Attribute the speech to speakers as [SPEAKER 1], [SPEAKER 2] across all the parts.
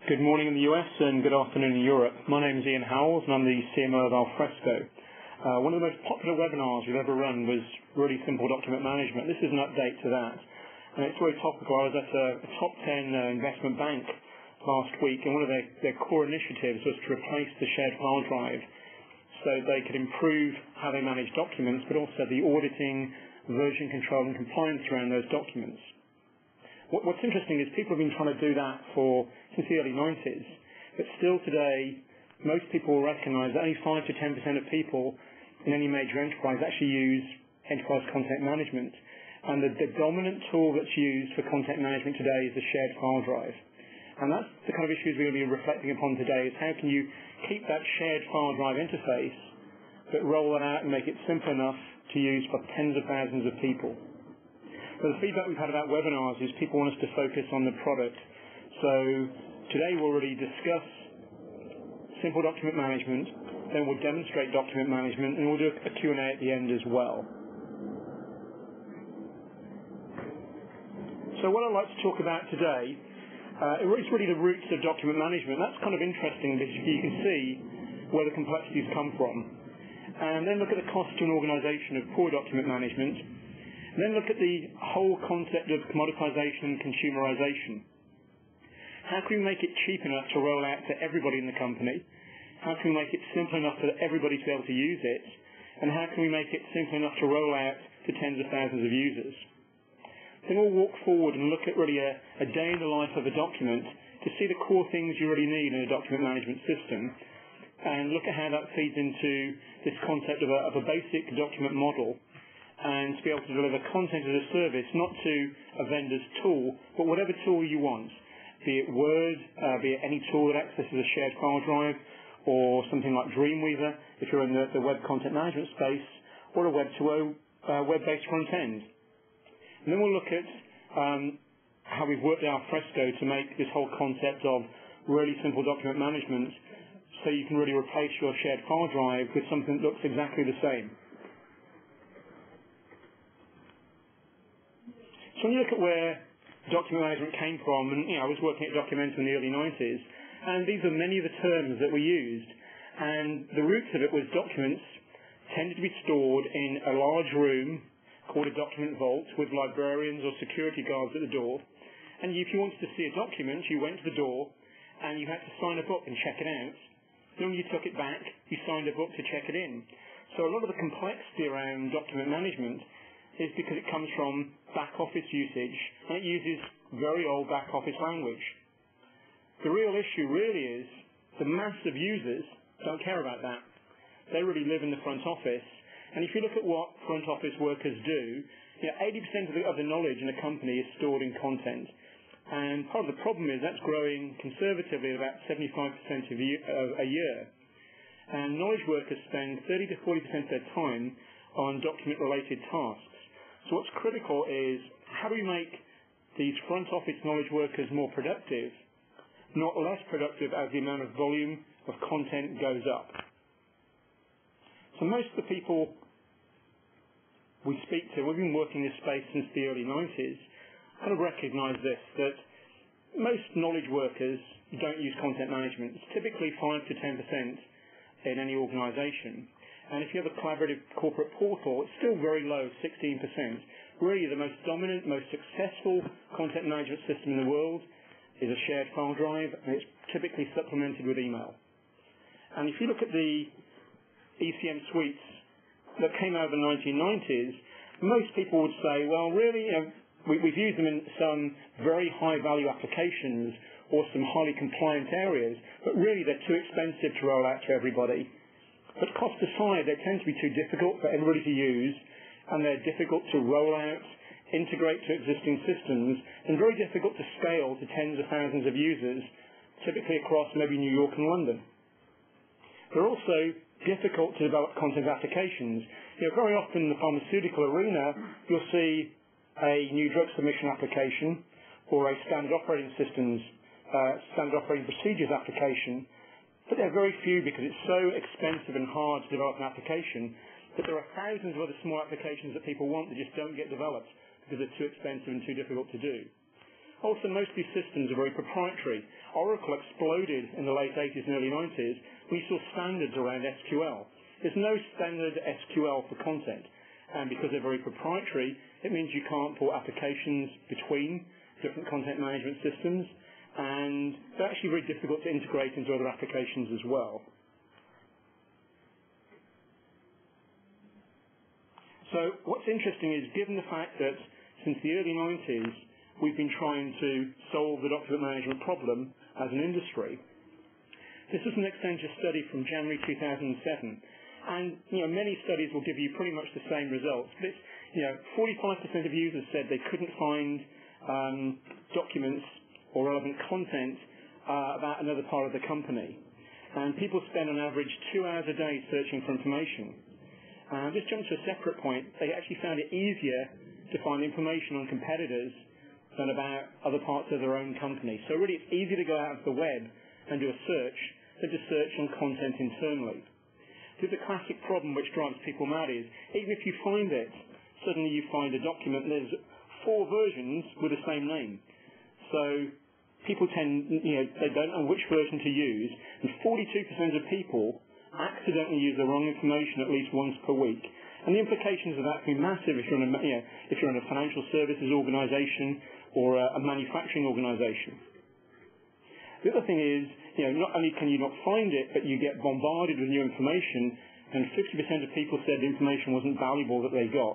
[SPEAKER 1] Good morning in the US and good afternoon in Europe. My name is Ian Howells and I'm the CMO of Alfresco. One of the most popular webinars we've ever run was really simple document management. This is an update to that. And it's very topical. I was at a top 10 investment bank last week, and one of their core initiatives was to replace the shared file drive so they could improve how they manage documents, but also the auditing, version control and compliance around those documents. What's interesting is people have been trying to do that since the early 90s, but still today, most people will recognize that only 5 to 10% of people in any major enterprise actually use enterprise content management. And the dominant tool that's used for content management today is the shared file drive. And that's the kind of issues we're going to be reflecting upon today, is how can you keep that shared file drive interface, but roll it out and make it simple enough to use by tens of thousands of people. So the feedback we've had about webinars is people want us to focus on the product. So today we'll really discuss simple document management, then we'll demonstrate document management, and we'll do a Q&A at the end as well. So what I'd like to talk about today is really the roots of document management. That's kind of interesting because you can see where the complexities come from. And then look at the cost to an organization of poor document management. And then look at the whole concept of commoditization and consumerization. How can we make it cheap enough to roll out to everybody in the company? How can we make it simple enough for everybody to be able to use it? And how can we make it simple enough to roll out to tens of thousands of users? Then we'll walk forward and look at really a day in the life of a document to see the core things you really need in a document management system, and look at how that feeds into this concept of a basic document model, and to be able to deliver content as a service, not to a vendor's tool, but whatever tool you want, be it Word, be it any tool that accesses a shared file drive, or something like Dreamweaver if you're in the web content management space, or a Web2O web-based front end. And then we'll look at how we've worked out Alfresco to make this whole concept of really simple document management so you can really replace your shared file drive with something that looks exactly the same. So when you look at where document management came from, and I was working at Documenta in the early 90s, and these are many of the terms that were used, and the roots of it was documents tended to be stored in a large room called a document vault with librarians or security guards at the door. And if you wanted to see a document, you went to the door and you had to sign a book and check it out. Then when you took it back, you signed a book to check it in. So a lot of the complexity around document management is because it comes from back office usage, and it uses very old back office language. The real issue really is the mass of users don't care about that. They really live in the front office. And if you look at what front office workers do, 80% of the knowledge in a company is stored in content. And part of the problem is that's growing conservatively at about 75% a year. And knowledge workers spend 30 to 40% of their time on document-related tasks. So what's critical is how do we make these front office knowledge workers more productive, not less productive as the amount of volume of content goes up. So most of the people we speak to, we've been working in this space since the early 90s, kind of recognize this, that most knowledge workers don't use content management. It's typically 5 to 10% in any organization. And if you have a collaborative corporate portal, it's still very low, 16%. Really, the most dominant, most successful content management system in the world is a shared file drive, and it's typically supplemented with email. And if you look at the ECM suites that came out of the 1990s, most people would say, well, really, we've used them in some very high-value applications or some highly compliant areas, but really they're too expensive to roll out to everybody. But cost aside, they tend to be too difficult for everybody to use, and they're difficult to roll out, integrate to existing systems, and very difficult to scale to tens of thousands of users, typically across maybe New York and London. They're also difficult to develop content applications. Very often in the pharmaceutical arena, you'll see a new drug submission application or a standard operating systems, standard operating procedures application, but they're very few because it's so expensive and hard to develop an application that there are thousands of other small applications that people want that just don't get developed because they're too expensive and too difficult to do. Also, most of these systems are very proprietary. Oracle exploded in the late 80s and early 90s. We saw standards around SQL. There's no standard SQL for content. And because they're very proprietary, it means you can't put applications between different content management systems. And they're actually very difficult to integrate into other applications as well. So what's interesting is, given the fact that since the early 90s, we've been trying to solve the document management problem as an industry. This is an Accenture study from January 2007. And, many studies will give you pretty much the same results. But it's, 45% of users said they couldn't find documents or relevant content about another part of the company. And people spend on average 2 hours a day searching for information. Just jump to a separate point. They actually found it easier to find information on competitors than about other parts of their own company. So really it's easy to go out of the web and do a search than to search on content internally. The classic problem which drives people mad is, even if you find it, suddenly you find a document and there's 4 versions with the same name. So people tend, they don't know which version to use, and 42% of people accidentally use the wrong information at least once per week. And the implications of that can be massive if you're in a financial services organisation or a manufacturing organisation. The other thing is, not only can you not find it, but you get bombarded with new information, and 50% of people said the information wasn't valuable that they got.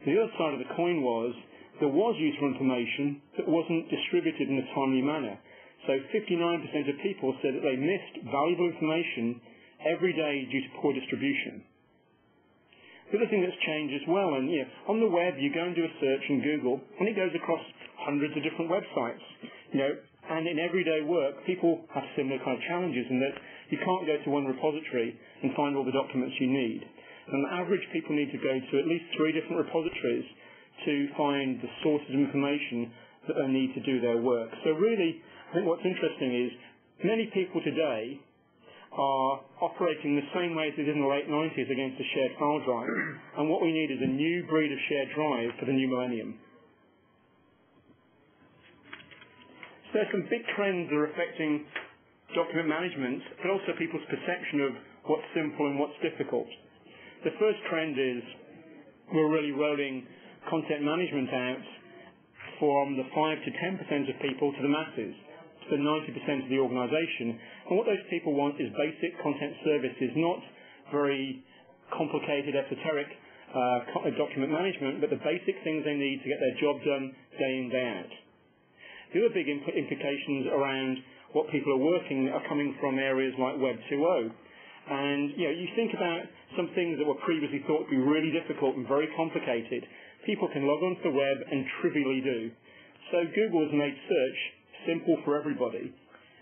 [SPEAKER 1] The other side of the coin was, there was useful information that wasn't distributed in a timely manner. So 59% of people said that they missed valuable information every day due to poor distribution. The other thing that's changed as well, and on the web you go and do a search in Google, and it goes across hundreds of different websites. And in everyday work, people have similar kind of challenges in that you can't go to one repository and find all the documents you need. On average, people need to go to at least 3 different repositories to find the sources of information that they need to do their work. So really, I think what's interesting is many people today are operating the same way as they did in the late 90s against a shared file drive. And what we need is a new breed of shared drive for the new millennium. So there's some big trends that are affecting document management, but also people's perception of what's simple and what's difficult. The first trend is we're really rolling content management out from the 5 to 10% of people to the masses, to the 90% of the organisation. And what those people want is basic content services, not very complicated, esoteric document management, but the basic things they need to get their job done day in, day out. The other big implications around what people are working are coming from areas like Web 2.0. And, you think about some things that were previously thought to be really difficult and very complicated. People can log onto the web and trivially do. So Google has made search simple for everybody.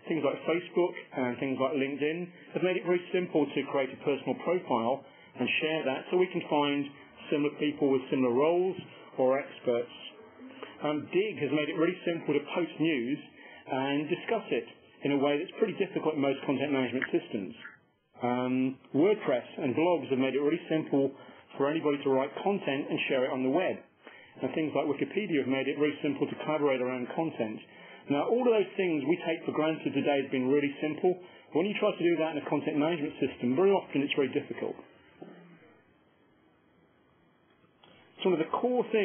[SPEAKER 1] Things like Facebook and things like LinkedIn have made it very simple to create a personal profile and share that so we can find similar people with similar roles or experts. Dig has made it really simple to post news and discuss it in a way that's pretty difficult in most content management systems. WordPress and blogs have made it really simple for anybody to write content and share it on the web. And things like Wikipedia have made it really simple to collaborate around content. Now, all of those things we take for granted today as being really simple. When you try to do that in a content management system, very often it's very difficult. So one of the core things